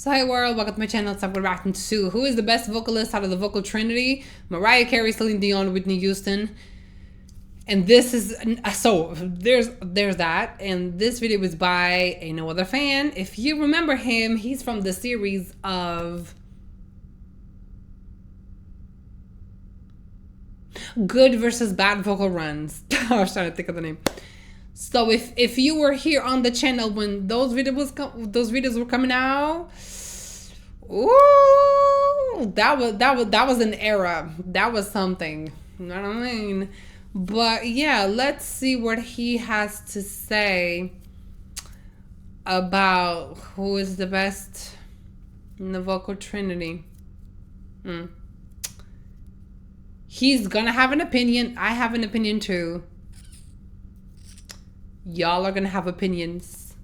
So hi world, welcome to my channel. Today we're reacting to who is the best vocalist out of the vocal trinity: Mariah Carey, Seline Dion, Whitney Houston. And this is so there's that, and this video is by a no other fan. If you remember him, he's from the series of Good versus Bad Vocal Runs. I was trying to think of the name. So if you were here on the channel when those videos were coming out, ooh, that was an era. That was something. You know what I mean? But yeah, let's see what he has to say about who is the best in the vocal trinity. He's gonna have an opinion. I have an opinion too. Y'all are gonna have opinions.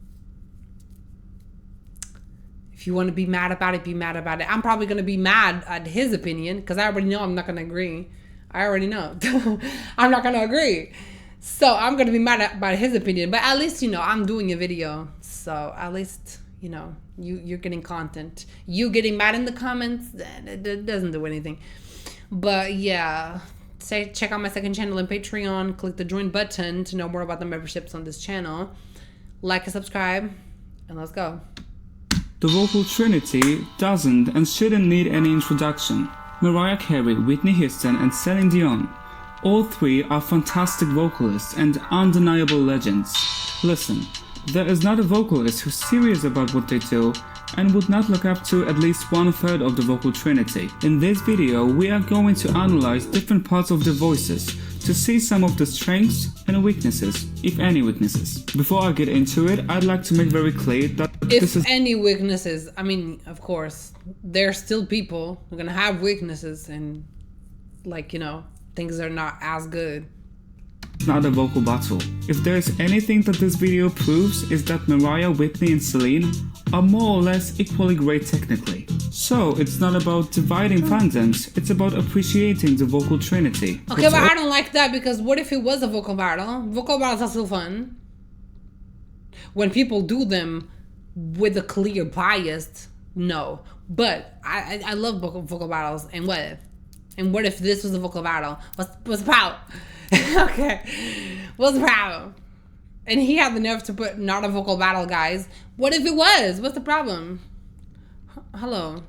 If you want to be mad about it, be mad about it. I'm probably gonna be mad at his opinion because I already know I'm not gonna agree. I already know I'm not gonna agree. So I'm gonna be mad about his opinion. But at least, you know, I'm doing a video. So at least, you know, you're getting content. You getting mad in the comments, it doesn't do anything. But yeah, check out my second channel and Patreon. Click the join button to know more about the memberships on this channel. Like and subscribe, and let's go. The vocal trinity doesn't and shouldn't need any introduction. Mariah Carey, Whitney Houston, and Seline Dion. All three are fantastic vocalists and undeniable legends. Listen, there is not a vocalist who's serious about what they do and would not look up to at least 1/3 of the vocal trinity. In this video, we are going to analyze different parts of their voices to see some of the strengths and weaknesses, if any weaknesses. Before I get into it, I'd like to make very clear that if any weaknesses, I mean, of course, there's still people who are gonna have weaknesses and, like, you know, things are not as good. It's not a vocal battle. If there's anything that this video proves is that Mariah, Whitney, and Seline are more or less equally great technically. So it's not about dividing fandoms, it's about appreciating the vocal trinity. Okay, but I don't like that, because what if it was a vocal battle? Vocal battles are still fun. When people do them with a clear bias, no. But I love vocal battles, and what if? And what if this was a vocal battle? What's the problem? Okay, what's the problem? And he had the nerve to put not a vocal battle, guys. What if it was? What's the problem? Hello.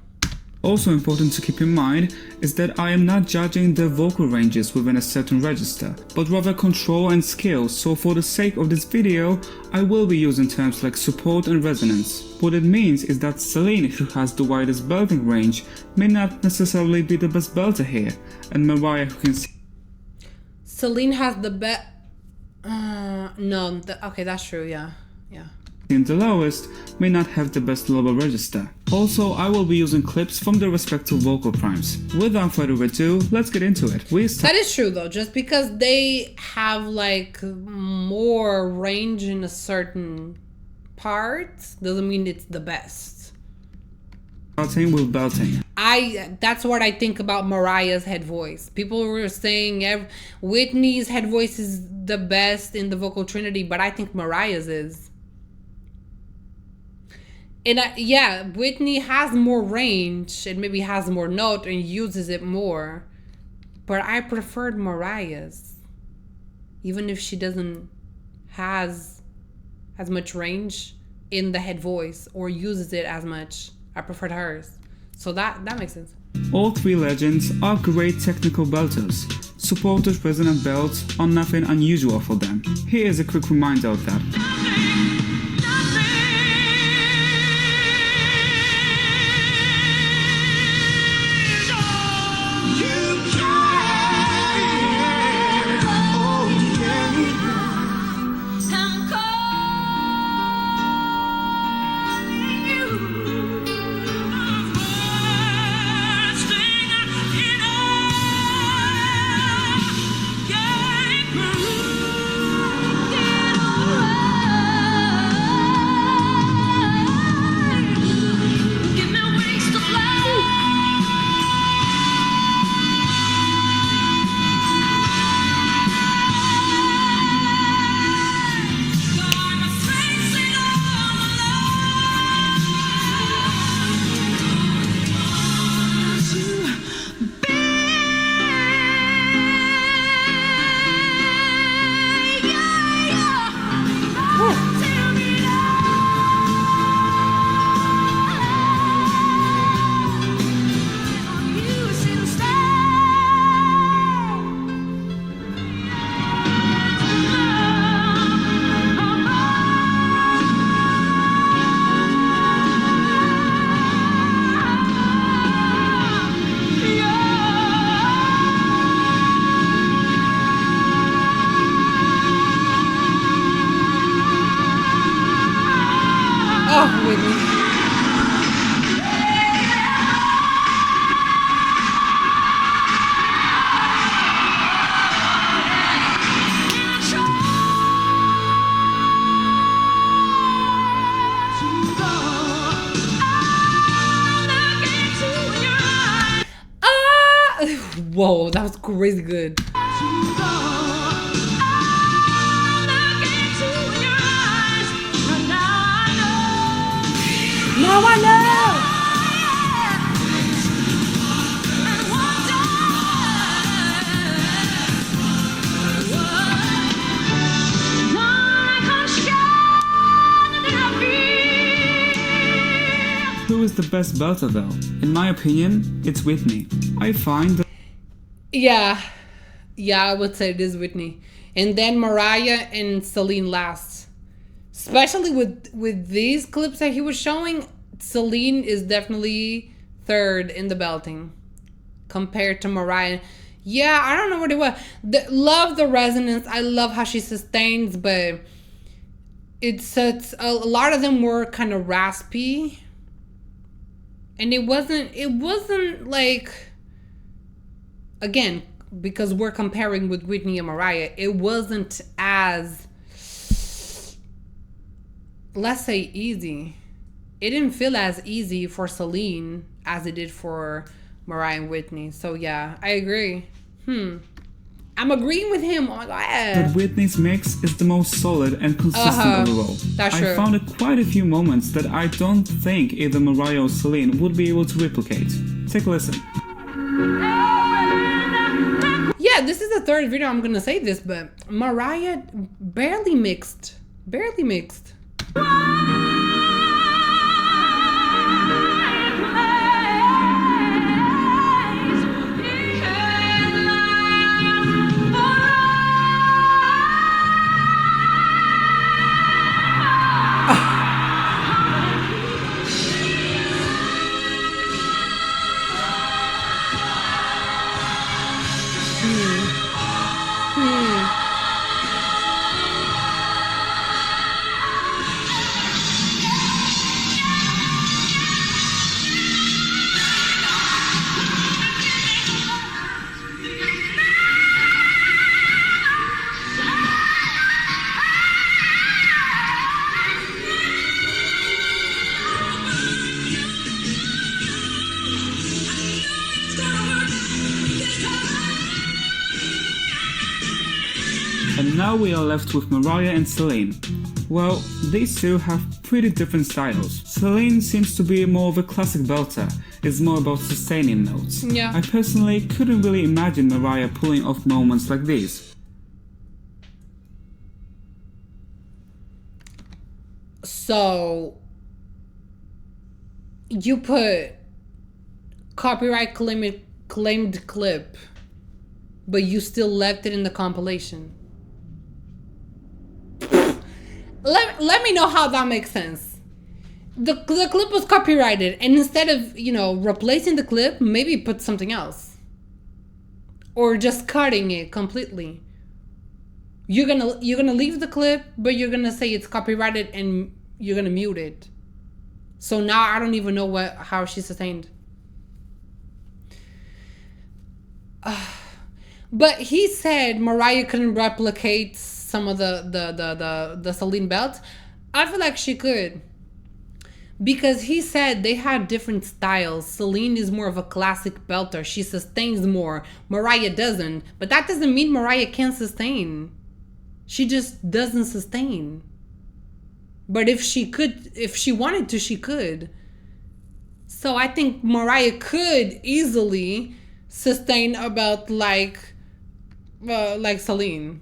Also important to keep in mind is that I am not judging the vocal ranges within a certain register, but rather control and skill, so for the sake of this video, I will be using terms like support and resonance. What it means is that Seline, who has the widest belting range, may not necessarily be the best belter here, and Mariah, who can see Seline has the best. No, okay, that's true, yeah. in the lowest, may not have the best level register. Also, I will be using clips from the respective vocal primes. Without further ado, let's get into it. That is true though, just because they have like more range in a certain part doesn't mean it's the best. Starting with belting. That's what I think about Mariah's head voice. People were saying Whitney's head voice is the best in the vocal trinity, but I think Mariah's is. And yeah, Whitney has more range and maybe has more note and uses it more, but I preferred Mariah's, even if she doesn't has as much range in the head voice or uses it as much. I preferred hers. So that makes sense. All three legends are great technical belters. Supported resonant belts are nothing unusual for them. Here is a quick reminder of that. Whoa, that was crazy good. Now I know. Who is the best belter though? In my opinion, it's Whitney. I find that... Yeah, I would say it is Whitney. And then Mariah and Seline last. Especially with these clips that he was showing, Seline is definitely third in the belting compared to Mariah. Yeah, I don't know what it was. Love the resonance. I love how she sustains, but it's a lot of them were kind of raspy. And it wasn't like, again, because we're comparing with Whitney and Mariah, it wasn't as, let's say, easy. It didn't feel as easy for Seline as it did for Mariah and Whitney. So yeah, I agree. I'm agreeing with him. Oh my god. But Whitney's mix is the most solid and consistent overall. That's true. I found quite a few moments that I don't think either Mariah or Seline would be able to replicate. Take a listen. Yeah, this is the third video I'm gonna say this, but Mariah barely mixed. Barely mixed. And now we are left with Mariah and Seline. Well, these two have pretty different styles. Seline seems to be more of a classic belter, it's more about sustaining notes. Yeah. I personally couldn't really imagine Mariah pulling off moments like these. So, you put copyright claimed clip, but you still left it in the compilation. Let me know how that makes sense. The clip was copyrighted, and instead of, replacing the clip, maybe put something else. Or just cutting it completely. You're gonna leave the clip, but you're gonna say it's copyrighted and you're gonna mute it. So now I don't even know how she sustained. But he said Mariah couldn't replicate some of the Seline belts. I feel like she could. Because he said they had different styles. Seline is more of a classic belter. She sustains more. Mariah doesn't. But that doesn't mean Mariah can't sustain. She just doesn't sustain. But if she wanted to, she could. So I think Mariah could easily sustain a belt like Seline.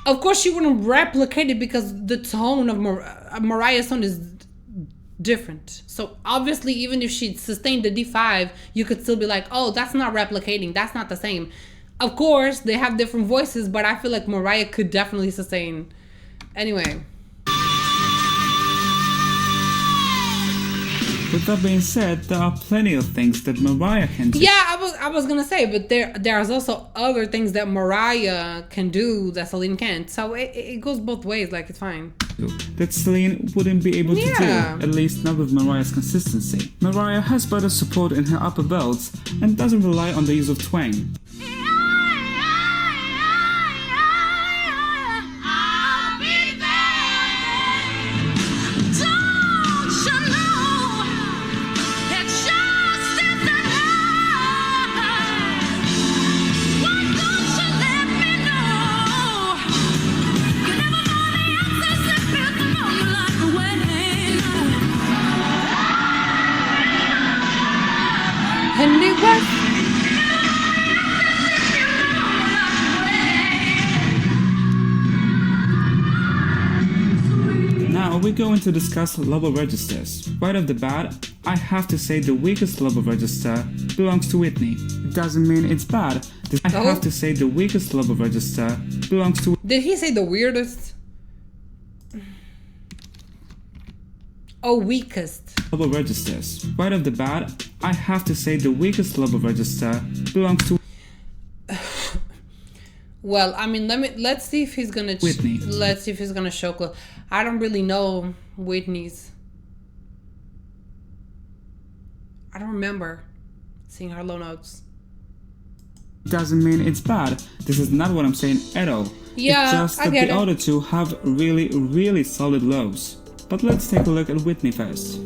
Of course, she wouldn't replicate it because the tone of Mariah's tone is different. So obviously, even if she sustained the D5, you could still be like, oh, that's not replicating. That's not the same. Of course, they have different voices, but I feel like Mariah could definitely sustain. Anyway. With that being said, there are plenty of things that Mariah can do. Yeah, I was gonna say, but there's also other things that Mariah can do that Seline can't. So it goes both ways, like it's fine. That Seline wouldn't be able to do, at least not with Mariah's consistency. Mariah has better support in her upper belts and doesn't rely on the use of twang. we're going to discuss lower registers. Right off the bat, I have to say the weakest lower register belongs to Whitney. It doesn't mean it's bad. I have to say the weakest lower register belongs to... Did he say the weirdest? Oh, weakest. Lower registers. Right off the bat, I have to say the weakest lower register belongs to... Well, I mean, let's see if he's gonna Whitney. Let's see if he's gonna show close. I don't really know Whitney's. I don't remember seeing her low notes. Doesn't mean it's bad. This is not what I'm saying at all. Yeah, it's just that the other two have really, really solid lows. But let's take a look at Whitney first.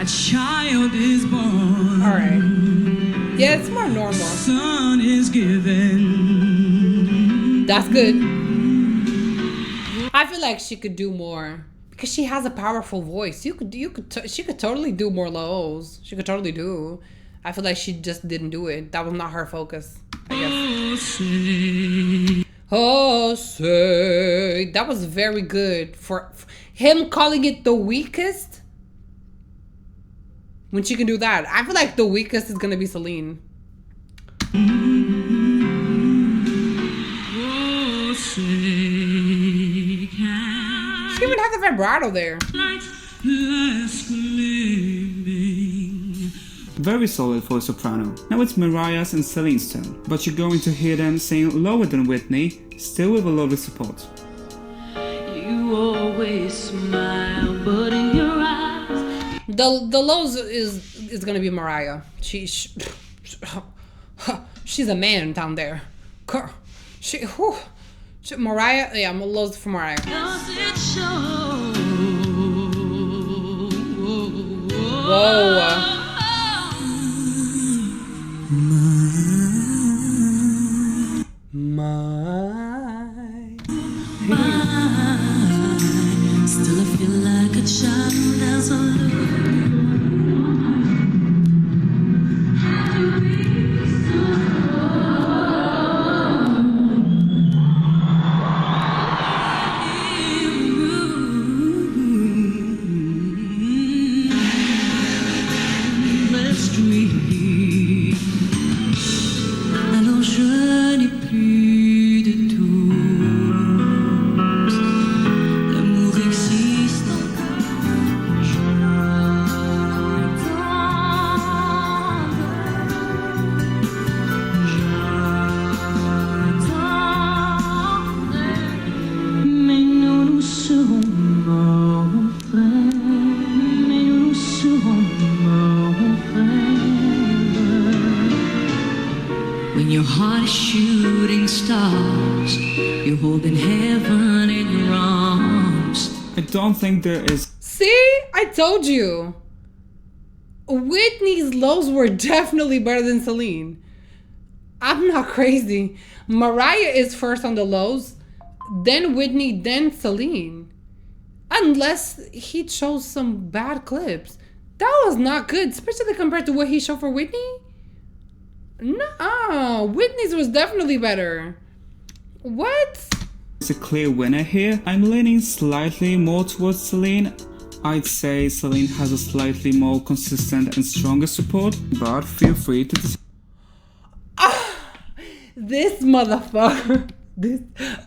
Child is born. All right. Yeah, it's more normal. Son is given. That's good. I feel like she could do more because she has a powerful voice. She could totally do more lows. She could totally do. I feel like she just didn't do it. That was not her focus, I guess. Oh, say. That was very good for him calling it the weakest. When she can do that, I feel like the weakest is gonna be Seline. Oh, say, She even has a vibrato there. Very solid for a soprano. Now it's Mariah's and Celine's turn, but you're going to hear them sing lower than Whitney, still with a lovely support. You always smile, but in your eyes. The lows is gonna be Mariah. She's a man down there. Mariah, yeah, I'm lows for Mariah. Whoa. Still I feel like a child as I look. When your heart is shooting stars, you're holding heaven in your arms. I don't think there is... See? I told you. Whitney's lows were definitely better than Seline. I'm not crazy. Mariah is first on the lows, then Whitney, then Seline. Unless he chose some bad clips. That was not good, especially compared to what he showed for Whitney. No, Whitney's was definitely better. What? It's a clear winner here. I'm leaning slightly more towards Seline. I'd say Seline has a slightly more consistent and stronger support, but feel free to This motherfucker.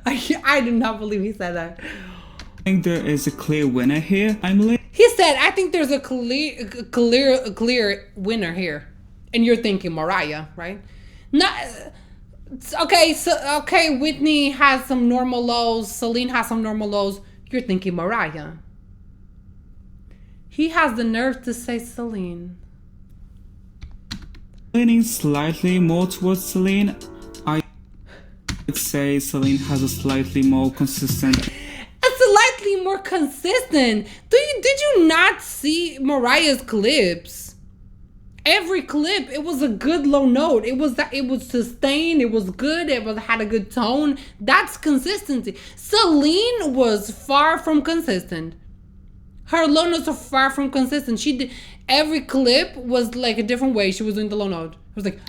I do not believe he said that. I think there is a clear winner here. He said, I think there's a clear winner here. And you're thinking Mariah, right? Okay, Whitney has some normal lows. Seline has some normal lows. You're thinking Mariah. He has the nerve to say Seline. Leaning slightly more towards Seline. I'd say Seline has a slightly more consistent... Slightly more consistent. Did you not see Mariah's clips? Every clip, it was a good low note. It was sustained. It was good. Had a good tone. That's consistency. Seline was far from consistent. Her low notes are far from consistent. She did every clip was like a different way she was doing the low note. It was like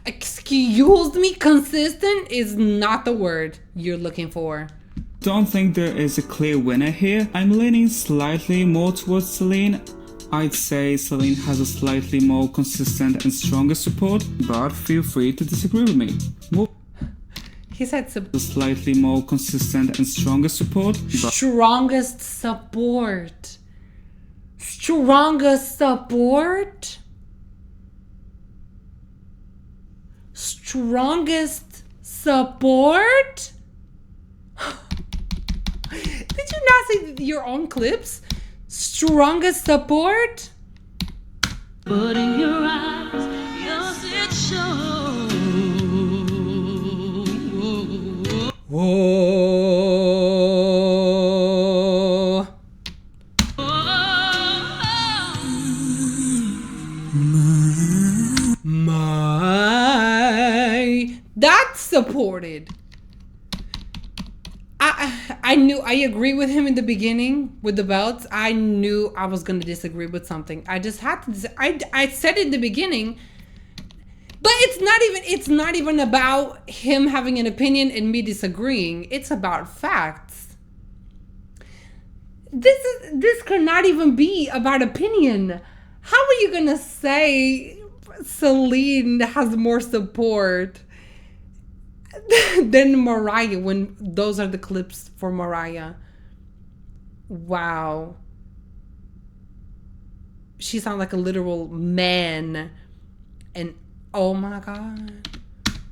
Excuse me, consistent is not the word you're looking for. Don't think there is a clear winner here. I'm leaning slightly more towards Seline. I'd say Seline has a slightly more consistent and stronger support, but feel free to disagree with me. He said slightly more consistent and stronger support. Strongest support. Strongest support. Strongest support. Did you not see your own clips? Strongest support. But in your eyes, yours it shows. Whoa. That's supported. I agree with him in the beginning with the belts. I knew I was going to disagree with something. I just had to. I said it in the beginning, but it's not even about him having an opinion and me disagreeing. It's about facts. This could not even be about opinion. How are you going to say Seline has more support than Mariah when those are the clips for Mariah? Wow. She sounds like a literal man. And oh my god.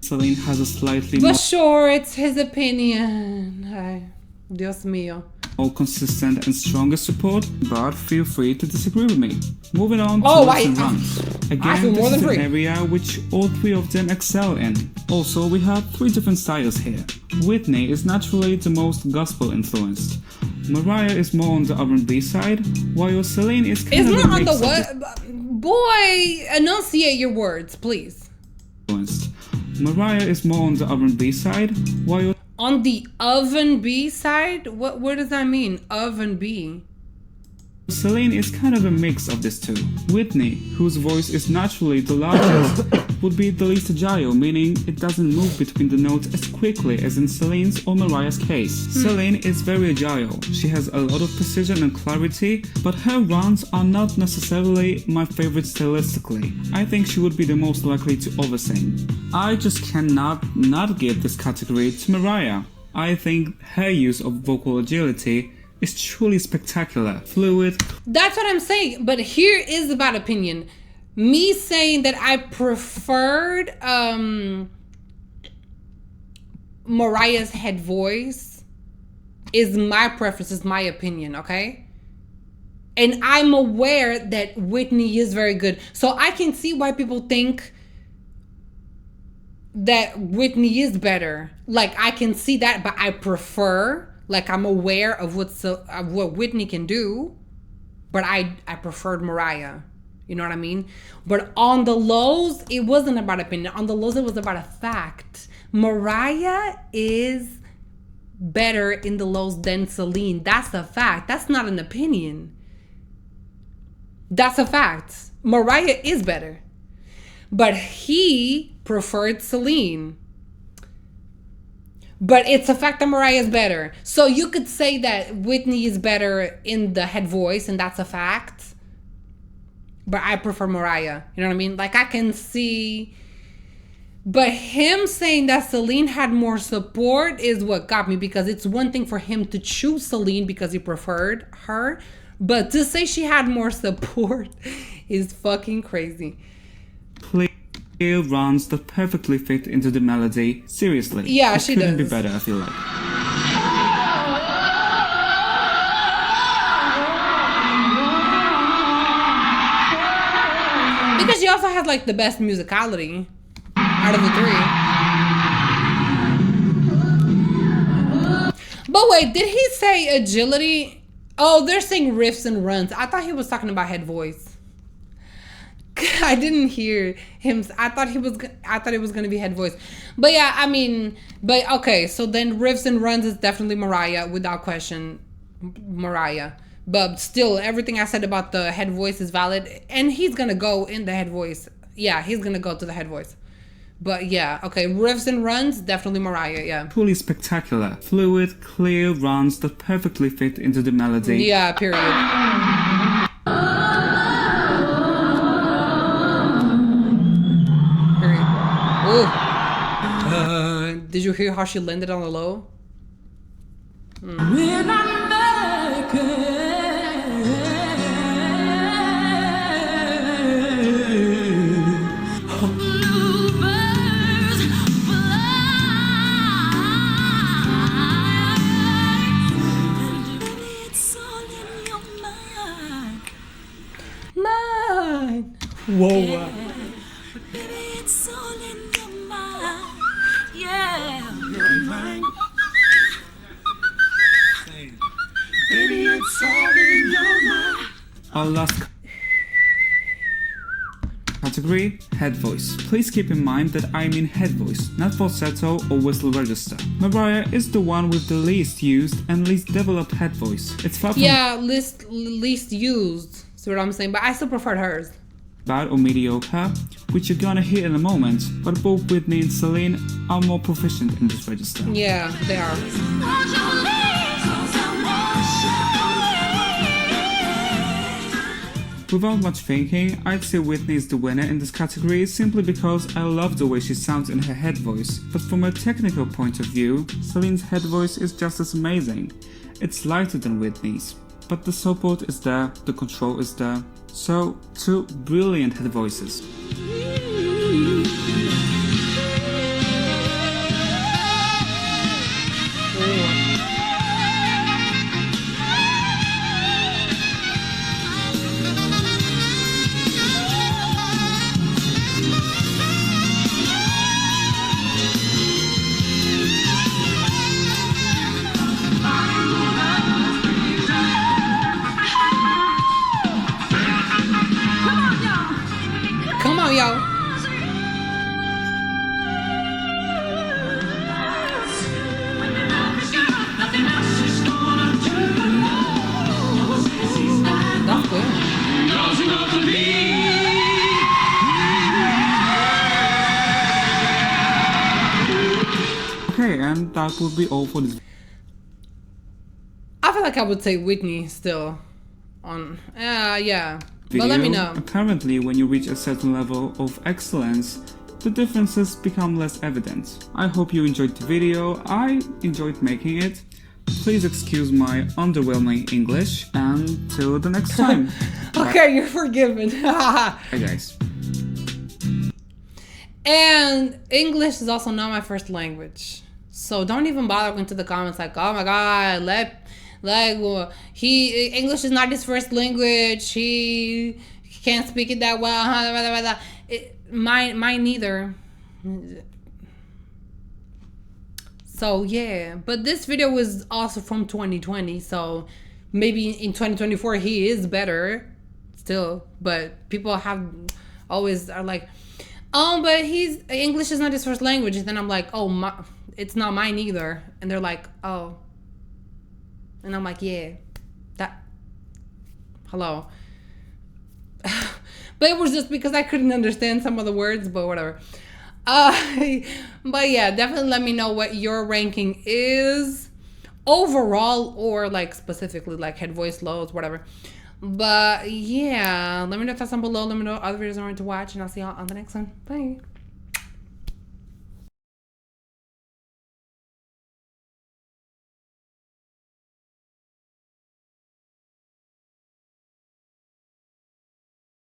Seline has a slightly but sure, it's his opinion. Ay, Dios mío. more consistent and stronger support, but feel free to disagree with me. Moving on to Riffs and Runs. Again, this is an area which all three of them excel in. Also, we have three different styles here. Whitney is naturally the most gospel influenced. Mariah is more on the R&B side, while Seline is kind of a mix of what? Boy, enunciate your words, please. Mariah is more on the R&B side, while on the oven B side? What does that mean? Oven B. Seline is kind of a mix of these two. Whitney, whose voice is naturally the largest, would be the least agile, meaning it doesn't move between the notes as quickly as in Celine's or Mariah's case. Seline is very agile. She has a lot of precision and clarity, but her runs are not necessarily my favorite stylistically. I think she would be the most likely to oversing. I just cannot not give this category to Mariah. I think her use of vocal agility is truly spectacular, fluid. That's what I'm saying, but here is about opinion. Me saying that I preferred Mariah's head voice is my preference, is my opinion, okay? And I'm aware that Whitney is very good. So I can see why people think that Whitney is better. Like, I can see that, but I prefer... Like, I'm aware of what Whitney can do, but I preferred Mariah. You know what I mean? But on the lows, it wasn't about opinion. On the lows, it was about a fact. Mariah is better in the lows than Seline. That's a fact. That's not an opinion. That's a fact. Mariah is better. But he preferred Seline. But it's a fact that Mariah is better. So you could say that Whitney is better in the head voice, and that's a fact. But I prefer Mariah. You know what I mean? Like, I can see... But him saying that Seline had more support is what got me. Because it's one thing for him to choose Seline because he preferred her. But to say she had more support is fucking crazy. Runs that perfectly fit into the melody. Seriously. Yeah, she does. Couldn't be better, I feel like. Because she also has like the best musicality out of the three. But wait, did he say agility? Oh, they're saying riffs and runs. I thought he was talking about head voice. I didn't hear him. I thought it was gonna be head voice. But yeah, I mean, but okay. So then riffs and runs is definitely Mariah, without question. Mariah. But still, everything I said about the head voice is valid, and he's gonna go in the head voice. Yeah, he's gonna go to the head voice. But yeah, okay, riffs and runs, definitely Mariah, yeah. Truly spectacular, fluid, clear runs that perfectly fit into the melody. Yeah, period. Ooh. Did you hear how she landed on the low? When I'm back, bluebirds fly, and maybe it's all in your mind. Mine. Whoa. Yeah, but baby, it's all in your mind. Yeah, mine. Baby, it's all in your mind. Our last category, head voice. Please keep in mind that I mean head voice, not falsetto or whistle register. Mariah is the one with the least used and least developed head voice. It's far from least used. See what I'm saying? But I still preferred hers. bad or mediocre, which you're gonna hear in a moment, but both Whitney and Seline are more proficient in this register. Yeah, they are. Without much thinking, I'd say Whitney is the winner in this category simply because I love the way she sounds in her head voice, but from a technical point of view, Celine's head voice is just as amazing. It's lighter than Whitney's, but the support is there, the control is there, so two brilliant head voices. Come on, y'all. That's good. Okay, and that would be all for this I feel like I would say Whitney still. Yeah. video. But let me know. Apparently, when you reach a certain level of excellence, the differences become less evident. I hope you enjoyed the video. I enjoyed making it. Please excuse my underwhelming English, and till the next time. Okay, you're forgiven. Bye guys. And English is also not my first language. So don't even bother going to the comments like, oh my god, English is not his first language. He can't speak it that well. Mine neither. So yeah, but this video was also from 2020. So maybe in 2024 he is better still. But people always are like, oh, but English is not his first language. And then I'm like, oh, it's not mine either. And they're like, oh. And I'm like, yeah, hello. But it was just because I couldn't understand some of the words, but whatever. But yeah, definitely let me know what your ranking is overall, or like specifically like head voice lows, whatever. But yeah, let me know if that's down below. Let me know what other videos I want to watch, and I'll see y'all on the next one. Bye.